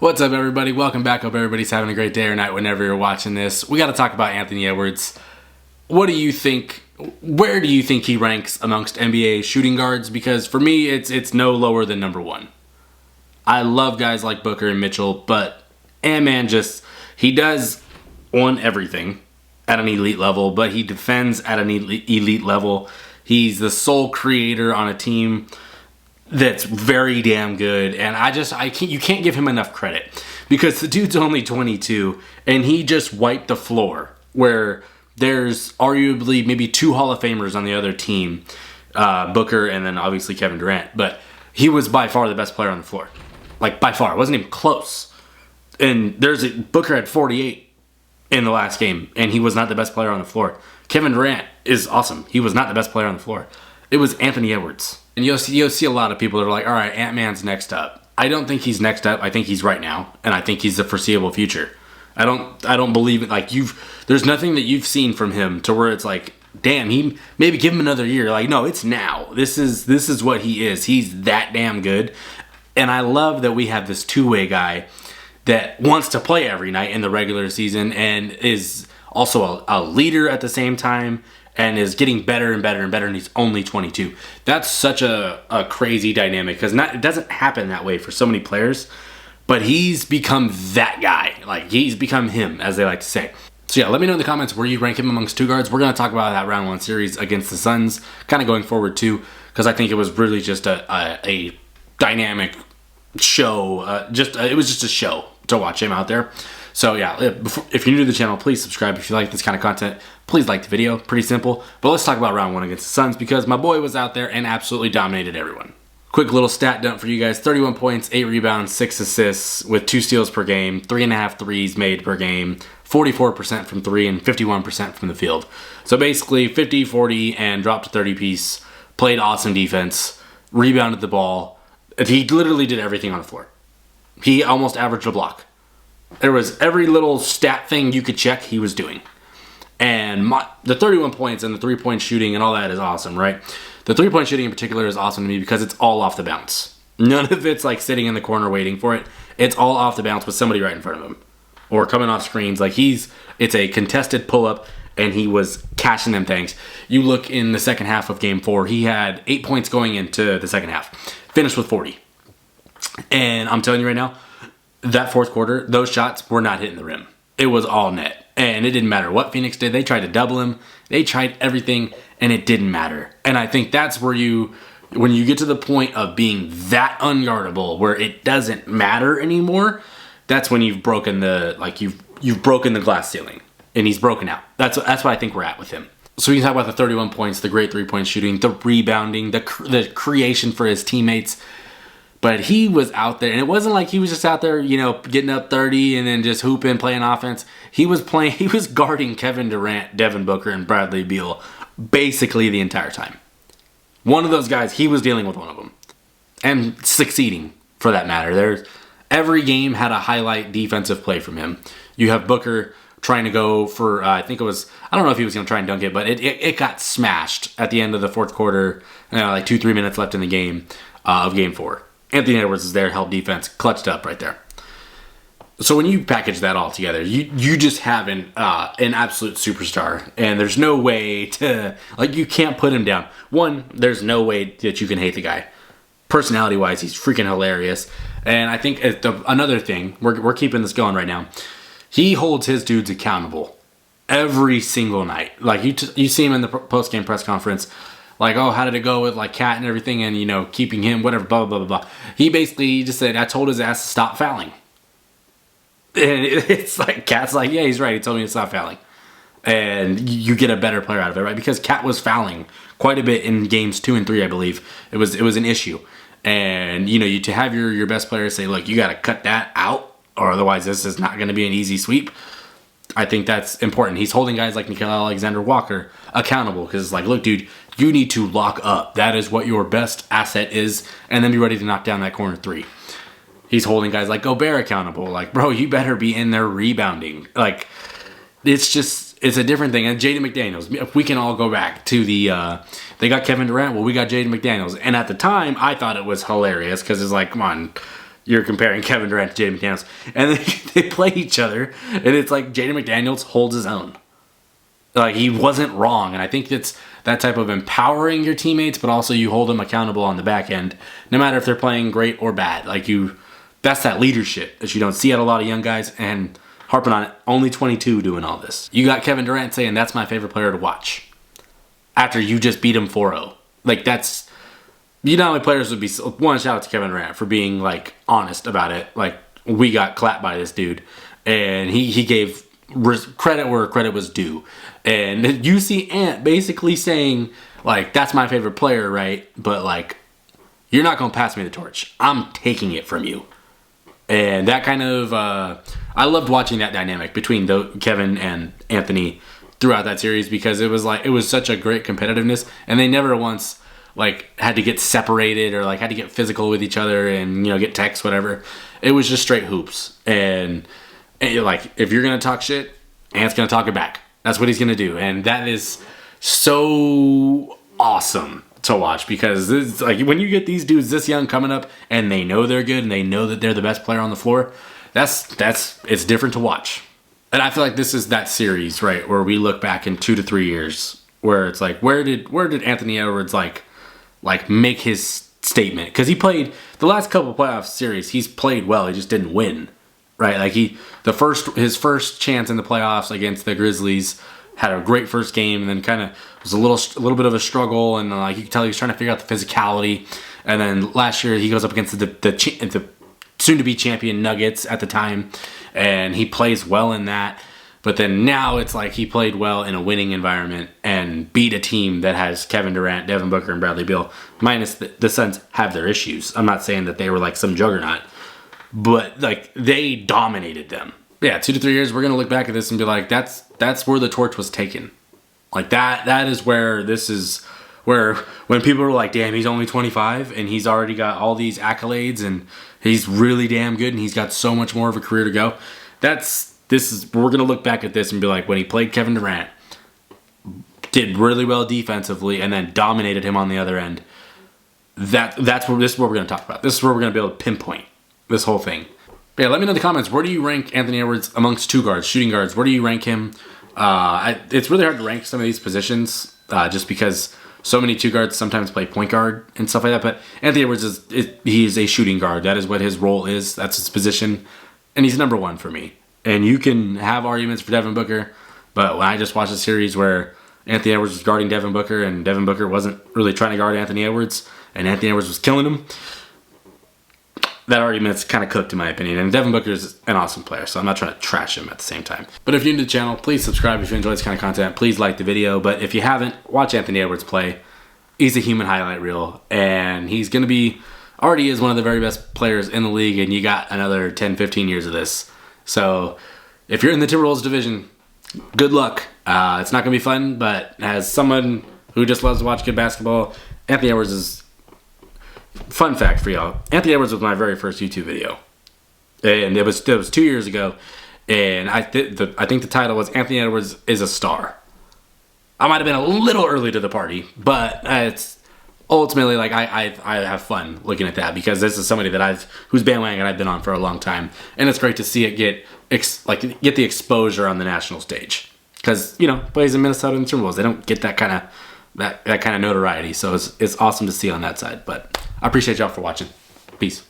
What's up, everybody? Welcome back. Hope everybody's having a great day or night whenever you're watching this. We got to talk about Anthony Edwards. What do you think? Where do you think he ranks amongst NBA shooting guards? Because for me, it's no lower than number one. I love guys like Booker and Mitchell, but man, he does everything at an elite level, but he defends at an elite level. He's the sole creator on a team that's very damn good, and you can't give him enough credit because the dude's only 22 and he just wiped the floor where there's arguably maybe two Hall of Famers on the other team, Booker and then obviously Kevin Durant, but he was by far the best player on the floor. Like, by far. It wasn't even close. And Booker had 48 in the last game, and he was not the best player on the floor. Kevin Durant is awesome. He was not the best player on the floor. It was Anthony Edwards. And you'll see a lot of people that are like, all right, Ant-Man's next up. I don't think he's next up. I think he's right now, and I think he's the foreseeable future. I don't believe it. Like, there's nothing that you've seen from him to where it's like, damn, he maybe give him another year. Like, no, it's now. This is what he is. He's that damn good. And I love that we have this two-way guy that wants to play every night in the regular season and is also a leader at the same time and is getting better and better and better, and he's only 22. That's such a crazy dynamic because it doesn't happen that way for so many players, but he's become that guy. Like, he's become him, as they like to say. So yeah, let me know in the comments where you rank him amongst two guards. We're going to talk about that round one series against the Suns, kind of going forward too, because I think it was really just a dynamic show. It was just a show to watch him out there. So yeah, if you're new to the channel, please subscribe. If you like this kind of content, please like the video. Pretty simple. But let's talk about round one against the Suns because my boy was out there and absolutely dominated everyone. Quick little stat dump for you guys. 31 points, 8 rebounds, 6 assists with 2 steals per game, 3.5 threes made per game, 44% from 3 and 51% from the field. So basically 50, 40, and dropped a 30 piece. Played awesome defense. Rebounded the ball. He literally did everything on the floor. He almost averaged a block. There was every little stat thing you could check he was doing. And the 31 points and the three-point shooting and all that is awesome, right? The three-point shooting in particular is awesome to me because it's all off the bounce. None of it's like sitting in the corner waiting for it. It's all off the bounce with somebody right in front of him. Or coming off screens. Like, it's a contested pull-up, and he was cashing them things. You look in the second half of Game 4, he had 8 points going into the second half. Finished with 40. And I'm telling you right now, that fourth quarter, those shots were not hitting the rim. It was all net. And it didn't matter what Phoenix did. They tried to double him. They tried everything, and it didn't matter. And I think that's where when you get to the point of being that unguardable, where it doesn't matter anymore, that's when you've broken you've broken the glass ceiling. And he's broken out. That's what I think we're at with him. So we can talk about the 31 points, the great three-point shooting, the rebounding, the creation for his teammates. But he was out there, and it wasn't like he was just out there, getting up 30 and then just hooping, playing offense. He was guarding Kevin Durant, Devin Booker, and Bradley Beal basically the entire time. One of those guys, he was dealing with one of them. And succeeding, for that matter. Every game had a highlight defensive play from him. You have Booker trying to go for, I don't know if he was going to try and dunk it, but it got smashed at the end of the fourth quarter, like 2-3 minutes left in the game of Game 4. Anthony Edwards is there, help defense, clutched up right there. So when you package that all together, you just have an absolute superstar, and there's no way to, you can't put him down. One, there's no way that you can hate the guy. Personality-wise, he's freaking hilarious. And I think another thing, we're keeping this going right now, he holds his dudes accountable every single night. Like, you see him in the post-game press conference, like, oh, how did it go with, Cat and everything, and, keeping him, whatever, blah, blah, blah, blah. He just said, I told his ass to stop fouling. And it's like, Cat's like, yeah, he's right, he told me to stop fouling. And you get a better player out of it, right? Because Cat was fouling quite a bit in games 2 and 3, I believe. It was an issue. And, to have your best player say, look, you got to cut that out, or otherwise this is not going to be an easy sweep. I think that's important. He's holding guys like Nickeil Alexander-Walker accountable because it's like, look, dude, you need to lock up. That is what your best asset is, and then be ready to knock down that corner three. He's holding guys like Gobert accountable. Like, bro, you better be in there rebounding. Like, it's a different thing. And Jaden McDaniels, if we can all go back to they got Kevin Durant, well, we got Jaden McDaniels. And at the time, I thought it was hilarious because it's like, come on, you're comparing Kevin Durant to Jaden McDaniels. And they play each other, and it's like Jaden McDaniels holds his own. Like, he wasn't wrong, and I think it's that type of empowering your teammates, but also you hold them accountable on the back end, no matter if they're playing great or bad. Like, that's that leadership that you don't see at a lot of young guys, and harping on it, only 22 doing all this. You got Kevin Durant saying, that's my favorite player to watch, after you just beat him 4-0. Like, that's... You know how many players would be... One, shout out to Kevin Durant for being, like, honest about it. Like, we got clapped by this dude. And he gave credit where credit was due. And you see Ant basically saying, like, that's my favorite player, right? But, like, you're not going to pass me the torch. I'm taking it from you. And that kind of... I loved watching that dynamic between Kevin and Anthony throughout that series, because it was such a great competitiveness. And they never once... like, had to get separated or, like, had to get physical with each other and, you know, get texts, whatever. It was just straight hoops. And you're like, if you're going to talk shit, Ant's going to talk it back. That's what he's going to do. And that is so awesome to watch, because it's like, when you get these dudes this young coming up and they know they're good and they know that they're the best player on the floor, it's different to watch. And I feel like this is that series, right, where we look back in 2 to 3 years where it's like, where did Anthony Edwards, like make his statement? Because he played the last couple playoff series, he's played well, he just didn't win, right? Like, his first chance in the playoffs against the Grizzlies, had a great first game, and then kind of was a little bit of a struggle, and like, you could tell he was trying to figure out the physicality. And then last year he goes up against the soon-to-be champion Nuggets at the time, and he plays well in that. But then now it's like he played well in a winning environment and beat a team that has Kevin Durant, Devin Booker, and Bradley Beal. Minus the Suns have their issues. I'm not saying that they were like some juggernaut, but like, they dominated them. Yeah, 2 to 3 years, we're going to look back at this and be like, that's where the torch was taken. Like, that is where this is, where when people are like, damn, he's only 25 and he's already got all these accolades and he's really damn good and he's got so much more of a career to go. We're going to look back at this and be like, when he played Kevin Durant, did really well defensively, and then dominated him on the other end. This is what we're going to talk about. This is where we're going to be able to pinpoint this whole thing. But yeah, let me know in the comments, where do you rank Anthony Edwards amongst two guards, shooting guards? Where do you rank him? It's really hard to rank some of these positions, just because so many two guards sometimes play point guard and stuff like that. But Anthony Edwards he's a shooting guard. That is what his role is. That's his position, and he's number one for me. And you can have arguments for Devin Booker, but when I just watched a series where Anthony Edwards was guarding Devin Booker and Devin Booker wasn't really trying to guard Anthony Edwards, and Anthony Edwards was killing him, that argument's kind of cooked in my opinion. And Devin Booker is an awesome player, so I'm not trying to trash him at the same time. But if you're new to the channel, please subscribe if you enjoy this kind of content. Please like the video, but if you haven't, watch Anthony Edwards play. He's a human highlight reel, and he's going to be, already is one of the very best players in the league, and you got another 10, 15 years of this. So if you're in the Timberwolves division, good luck. It's not going to be fun, but as someone who just loves to watch good basketball, Anthony Edwards is... Fun fact for y'all, Anthony Edwards was my very first YouTube video. And it was 2 years ago. And I think the title was Anthony Edwards is a Star. I might have been a little early to the party, but it's... Ultimately, like, I have fun looking at that, because this is somebody that whose bandwagon I've been on for a long time, and it's great to see it get the exposure on the national stage, because, you know, plays in Minnesota Timberwolves, they don't get that kind of notoriety, so it's awesome to see on that side. But I appreciate y'all for watching. Peace.